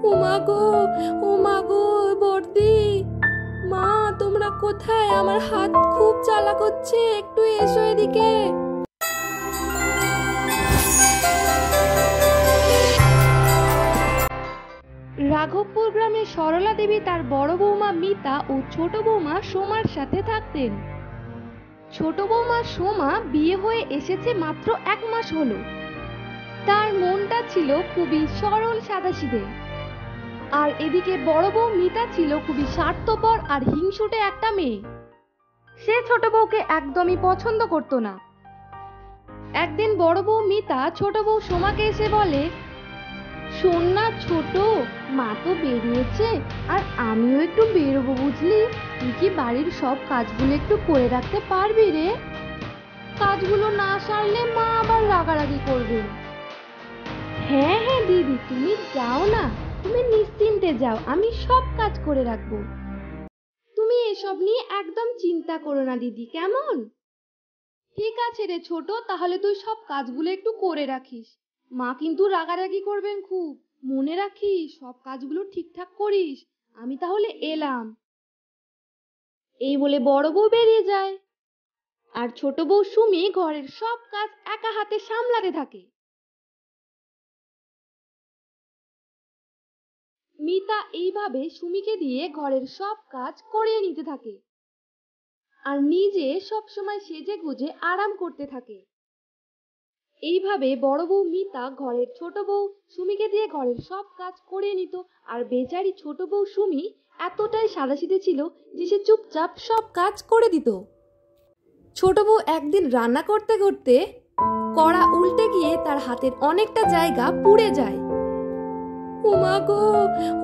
উমা গো, উমা গো বর্দি, মা তোমরা কোথায়? আমার হাত খুব জ্বালা করছে, একটু এসো এদিকে। রাঘবপুর গ্রামে সরলা দেবী তার বড় বৌমা মিতা ও ছোট বৌমা সোমার সাথে থাকতেন। ছোট বৌমা সোমা বিয়ে হয়ে এসেছে মাত্র 1 মাস হলো। তার মনটা ছিল খুবই সরল সাদাসিধে, আর এদিকে বড় বউ মিতা ছিল খুবই স্বার্থপর আর হিংসুটে একটা মেয়ে। সে ছোট বউকে একদমই পছন্দ করত না। একদিন বড় বউ মিতা ছোট বউ সোমাকে এসে বলে, শোন না ছোট, মা তো বেরিয়েছে আর আমিও একটু বেরোবো বুঝলি, তুই কি বাড়ির সব কাজগুলো একটু করে রাখতে পারবি রে? কাজগুলো না সারলে মা আবার রাগারাগি করবে। হ্যাঁ হ্যাঁ দিদি, তুমি যাও না, তুমি নিশ্চিন্তে যাও, আমি সব কাজ করে রাখবো। তুমি এসব নিয়ে একদম চিন্তা করো না দিদি, কেমন? ঠিক আছে রে ছোট, তাহলে তুই সব কাজগুলো একটু করে রাখিস। মা কিন্তু রাগারাগি করবেন খুব, মনে রাখিস সব কাজগুলো ঠিকঠাক করিস। আমি তাহলে এলাম। এই বলে বড় বউ বেরিয়ে যায়, আর ছোট বউ সুমি ঘরের সব কাজ একা হাতে সামলাতে থাকে। মিতা এইভাবে সুমিকে দিয়ে ঘরের সব কাজ করিয়ে নিতে থাকে, আর নিজে সবসময় সেজে গুজে আরাম করতে থাকে। এইভাবে বড় বউ মিতা ঘরের ছোট বউ সুমিকে দিয়ে ঘরের সব কাজ করিয়ে নিত, আর বেচারি ছোট বউ সুমি এতটাই সাদাসিধে ছিল যে সে চুপচাপ সব কাজ করে দিত। ছোট বউ একদিন রান্না করতে করতে কড়া উল্টে গিয়ে তার হাতের অনেকটা জায়গা পুড়ে যায়। উমা গো,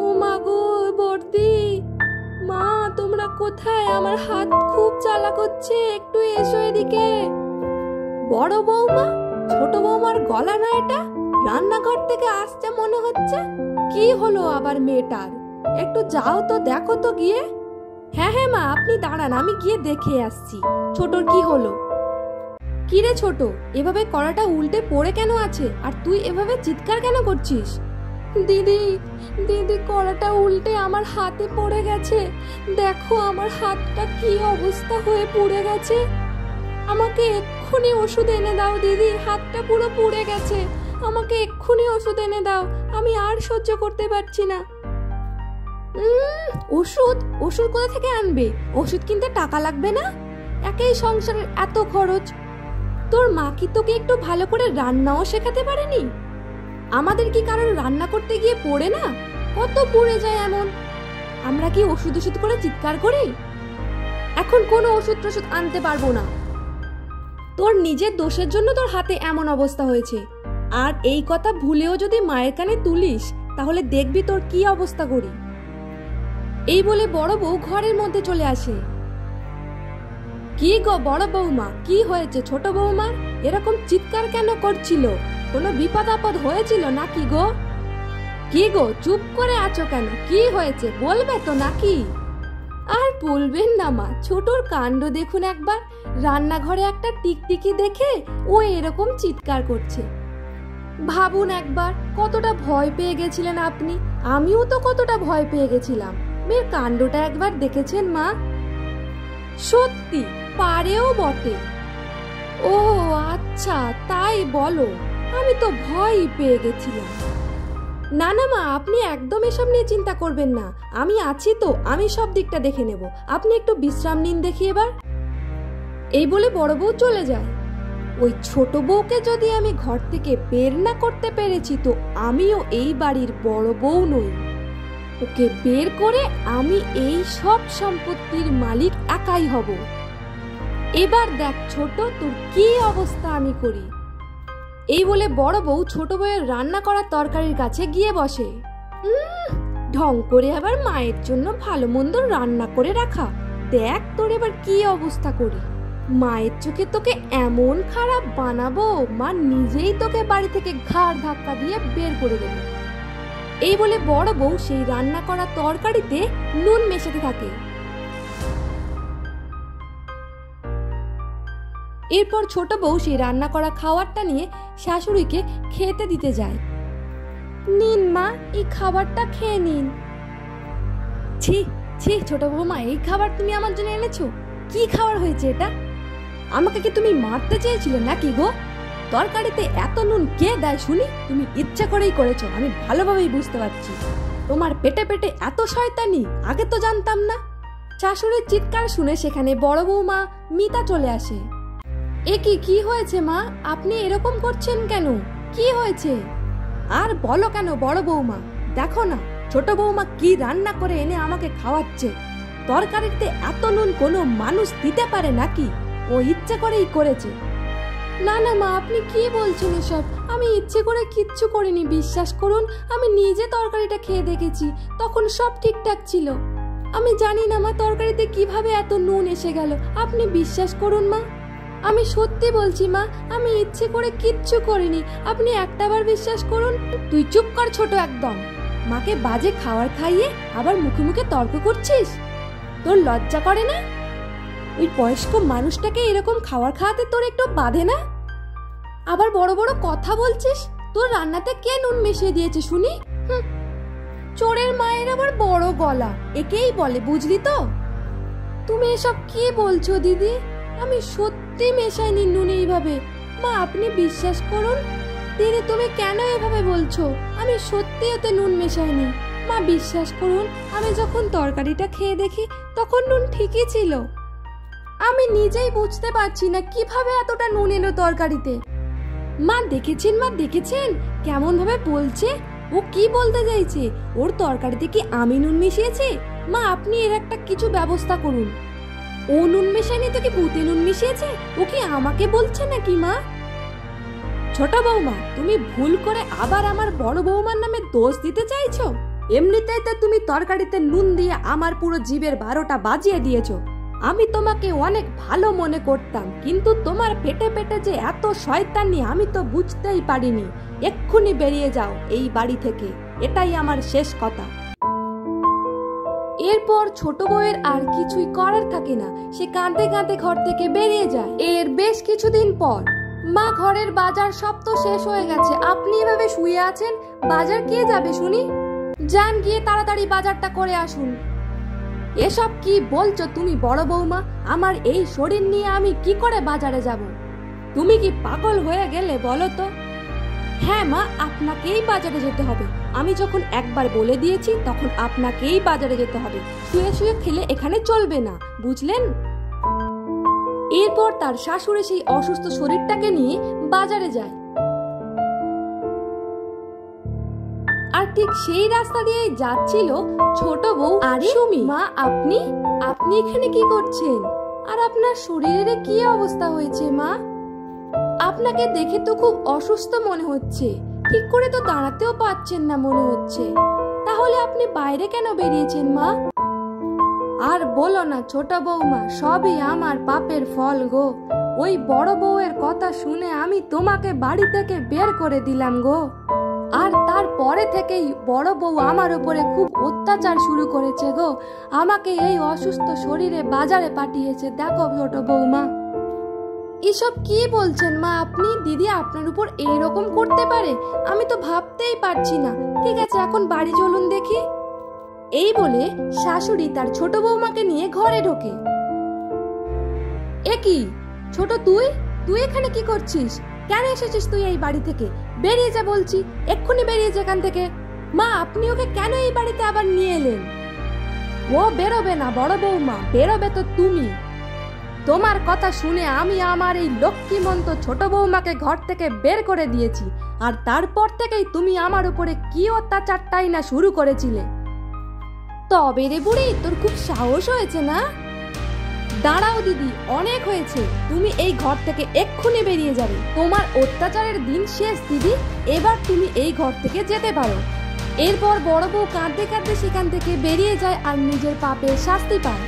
উমা গো বর্দি, মা তোমরা কোথায়? আমার হাত খুব জ্বালা করছে, একটু এসো এদিকে। বড় বৌমা, ছোট বৌমার গলা না এটা? রান্নাঘর থেকে আসছে মনে হচ্ছে। কি হলো আবার মেয়েটার? একটু যাও তো, দেখো তো গিয়ে। হ্যাঁ হ্যাঁ মা, আপনি দাঁড়ান, আমি গিয়ে দেখে আসছি ছোটর কি হলো। কি রে ছোট, এভাবে কড়াটা উল্টে পড়ে কেন আছে, আর তুই এভাবে চিৎকার কেন করছিস? দিদি, দিদি কড়াটা উল্টে আমার হাতে পড়ে গেছে, দেখো আমার হাতটা কি অবস্থা হয়ে পুড়ে গেছে। আমাকে এক্ষুনি ওষুধ এনে দাও দিদি, হাতটা পুরো পুড়ে গেছে, আমাকে এক্ষুনি ওষুধ এনে দাও, আমি আর সহ্য করতে পারছি না। ওষুধ? ওষুধ কোথা থেকে আনবে? ওষুধ কিনতে টাকা লাগবে না? একেই সংসারের এত খরচ। তোর মা কি তোকে একটু ভালো করে রান্নাও শেখাতে পারেনি? আমাদের কি কারণ রান্না করতে গিয়ে পড়ে না? কত পুড়ে যায় এমন। আমরা কি ওষুধ ওষুধ করে চিৎকার করি? এখন কোনো ওষুধ টষুধ আনতে পারবো না। তোর নিজের দোষের জন্য তোর হাতে এমন অবস্থা হয়েছে, আর এই কথা ভুলেও যদি মায়ের কানে তুলিস তাহলে দেখবি তোর কি অবস্থা করি। এই বলে বড় বউ ঘরের মধ্যে চলে আসে। কি গো বড় বৌমা, কি হয়েছে ছোট বৌমার? এরকম চিৎকার কেন করছিল? কোনো বিপদ আপদ হয়েছিল নাকি গো? কি গো চুপ করে আছো কেন? কি হয়েছে বলবে তো নাকি? আর বলবেন না মা, ছোটর কাণ্ড দেখুন একবার। রান্নাঘরে একটা টিকটিকি দেখে ও এরকম চিৎকার করছে। ভাবুন একবার, কতটা ভয় পেয়ে গেছিলেন আপনি, আমিও তো কতটা ভয় পেয়ে গেছিলাম। মেয়ের কাণ্ডটা একবার দেখেছেন মা? সত্যি পারেও বটে। ও আচ্ছা তাই বলো, আমি তো ভয়ই পেয়ে গেছিলাম। না না মা, আপনি একদম এসব নিয়ে চিন্তা করবেন না, আমি আছি তো, আমি সব দিকটা দেখে নেব, আপনি একটু বিশ্রাম নিন দেখি এবার। এই বলে বড় বউ চলে যায়। ওই ছোট বউকে যদি আমি ঘর থেকে বের না করতে পেরেছি তো আমিও এই বাড়ির বড় বউ নই। ওকে বের করে আমি এই সব সম্পত্তির মালিক একাই হব। এবার দেখ ছোট, তোর কি অবস্থা আমি করি। এই বলে বড় বউ ছোট বউয়ের রান্না করা তরকারির কাছে গিয়ে বসে। ঢং করে আবার মায়ের জন্য ভালো মন্দ রান্না করে রাখা, দেখ তোর এবার কি অবস্থা করি। মায়ের চোখে তোকে এমন খারাপ বানাবো, মা নিজেই তোকে বাড়ি থেকে ঘাড় ধাক্কা দিয়ে বের করে দেবে। এই বলে বড় বউ সেই রান্না করা তরকারিতে নুন মেশাতে থাকে। এরপর ছোট বউ সেই রান্না করা খাবারটা নিয়ে শাশুড়িকে খেতে দিতে যায়। নিন মা, এই খাবারটা খেয়ে নিন। ছি ছি ছোট বৌমা, এই খাবার তুমি আমার জন্য এনেছো? কি খাবার হয়েছে এটা? আমাকে কি তুমি মারতে চেয়েছিলে নাকি গো? তরকারিতে এত নুন কে দেয় শুনি? তুমি ইচ্ছা করেই করেছো, আমি ভালোভাবেই বুঝতে পারছি। তোমার পেটে পেটে এত শয়তানি, আগে তো জানতাম না। শাশুড়ির চিৎকার শুনে সেখানে বড় বৌমা মিতা চলে আসে। এ কি হয়েছে মা? আপনি এরকম করছেন কেন? কি হয়েছে? আর বলো কেন বড় বৌমা, দেখো না ছোট বৌমা কি রান্না করে এনে আমাকে খাওয়াচ্ছে। তরকারিতে এত নুন কোনো মানুষ দিতে পারে নাকি? ও ইচ্ছে করেই করেছে। না না মা, আপনি কি বলছেন এসব? আমি ইচ্ছে করে কিচ্ছু করিনি, বিশ্বাস করুন। আমি নিজে তরকারিটা খেয়ে দেখেছি, তখন সব ঠিকঠাক ছিল। আমি জানি না মা তরকারিতে কিভাবে এত নুন এসে গেল। আপনি বিশ্বাস করুন মা, আমি সত্যি বলছি মা, আমি ইচ্ছে করে কিচ্ছু করিনি। আপনি একটাবার বিশ্বাস করুন। তুই চুপ কর ছোট একদম। মাকে বাজে খাবার খাইয়ে আবার মুখে মুখে তর্ক করছিস? তোর লজ্জা করে না? ওই বয়স্ক মানুষটাকে এরকম খাবার খাওয়াতে তোর একটু বাধে না? আবার বড় বড় কথা বলছিস। তোর রান্নাতে কে নুন মিশিয়ে দিয়েছে শুনি? চোরের মায়ের আবার বড় গলা, একেই বলে, বুঝলি তো? তুমি এসব কি বলছো দিদি? আমি সত্যি মেশাইনি নুন এইভাবে। মা আপনি বিশ্বাস করুন। দিদি তুমি কেন এভাবে বলছো? আমি সত্যি ওতে নুন মেশাইনি। মা বিশ্বাস করুন, আমি যখন তরকারিটা খেয়ে দেখি তখন নুন ঠিকই ছিল। আমি নিজেই বুঝতে পারছি না কিভাবে এতটা নুন এলো তরকারিতে। মা দেখেছেন কেমন ভাবে বলছে? ও কি বলতে চাইছে? ওর তরকারিতে কি আমি নুন মিশিয়েছি? মা আপনি এর একটা কিছু ব্যবস্থা করুন। ও নুন মেশায়নি তো কি ভূতে নুন মিশিয়েছে? ও কি আমাকে বলছে নাকি মা? ছোট বৌমা, তুমি ভুল করে আবার আমার বড় বৌমার নামে দোষ দিতে চাইছো। এমনিতেই তো তুমি তরকারিতে নুন দিয়ে আমার পুরো জিভের 12টা বাজিয়ে দিয়েছো। আমি তোমাকে অনেক ভালো মনে করতাম, কিন্তু তোমার পেটে পেটে যে এত শয়তানি আমি তো বুঝতেই পারিনি। এক্ষুনি বেরিয়ে যাও এই বাড়ি থেকে, এটাই আমার শেষ কথা। এরপর ছোট বউয়ের আর কিছুই করার থাকে না, সে কাঁদতে কাঁদতে ঘর থেকে বেরিয়ে যায়। এর বেশ কিছুদিন পর মা, ঘরের বাজার সব তো শেষ হয়ে গেছে, আপনি এভাবে শুয়ে আছেন, বাজার কে যাবে শুনি? যান গিয়ে তাড়াতাড়ি বাজারটা করে আসুন। এসব কি বলছো তুমি বড় বৌমা? আমার এই শরীর নিয়ে আমি কি করে বাজারে যাব? তুমি কি পাগল হয়ে গেলে বলো তো? হ্যাঁ মা, আপনাকেই বাজারে যেতে হবে। আমি যখন একবার বলে দিয়েছি তখন আপনাকেই বাজারে যেতে হবে। শুয়ে শুয়ে খেলে এখানে চলবে না, বুঝলেন? এরপর তার শাশুড়ি সেই অসুস্থ শরীরটাকে নিয়ে বাজারে যায়। আর ঠিক সেই রাস্তা দিয়ে যাচ্ছিল ছোট বউ। আরে সুমি মা, আপনি এখানে কি করছেন? আর আপনার শরীরে কি অবস্থা হয়েছে মা? আপনাকে দেখে তো খুব অসুস্থ মনে হচ্ছে, ঠিক করে তো দাঁড়াতেও পারছেন না মনে হচ্ছে। তাহলে আপনি বাইরে কেন বেরিয়েছেন মা? আর বলো না ছোট বৌমা, সবই আমার পাপের ফল গো। ওই বড় বউয়ের কথা শুনে আমি তোমাকে বাড়ি থেকে বের করে দিলাম গো। আর তারপরে থেকেই বড় বউ আমার উপরে খুব অত্যাচার শুরু করেছে গো। আমাকে এই অসুস্থ শরীরে বাজারে পাঠিয়েছে। দেখো ছোট বৌমা, এসব কি বলছেন মা আপনি? দিদি আপনার উপর এইরকম করতে পারে? আমি তো ভাবতেই পারছি না। ঠিক আছে, এখন বাড়ি চলুন দেখি। এই বলে শাশুড়ি তার ছোট বৌমাকে নিয়ে ঘরে ঢোকে। এ কি ছোট, তুই এখানে কি করছিস? কেন এসেছিস তুই এই বাড়ি থেকে? বেরিয়ে যা বলছি, এক্ষুনি বেরিয়ে যা এখান থেকে। মা, আপনি ওকে কেন এই বাড়িতে আবার নিয়ে এলেন? ও বেরোবে না বড় বৌমা, বেরোবে তো তুমি। তোমার কথা শুনে আমি আমার এই লক্ষ্মীমন্ত ছোট বৌমাকে ঘর থেকে বের করে দিয়েছি, আর তারপর থেকেই তুমি আমার উপরে কি অত্যাচারটাই না শুরু করেছিলে। তবে রে বুড়ি, তোর খুব সাহস হয়েছে না? দাঁড়াও দিদি, অনেক হয়েছে। তুমি এই ঘর থেকে এক্ষুনি বেরিয়ে যাবে। তোমার অত্যাচারের দিন শেষ দিদি, এবার তুমি এই ঘর থেকে যেতে পারো। এরপর বড় বউ কাঁদতে কাঁদতে সেখান থেকে বেরিয়ে যায় আর নিজের পাপের শাস্তি পায়।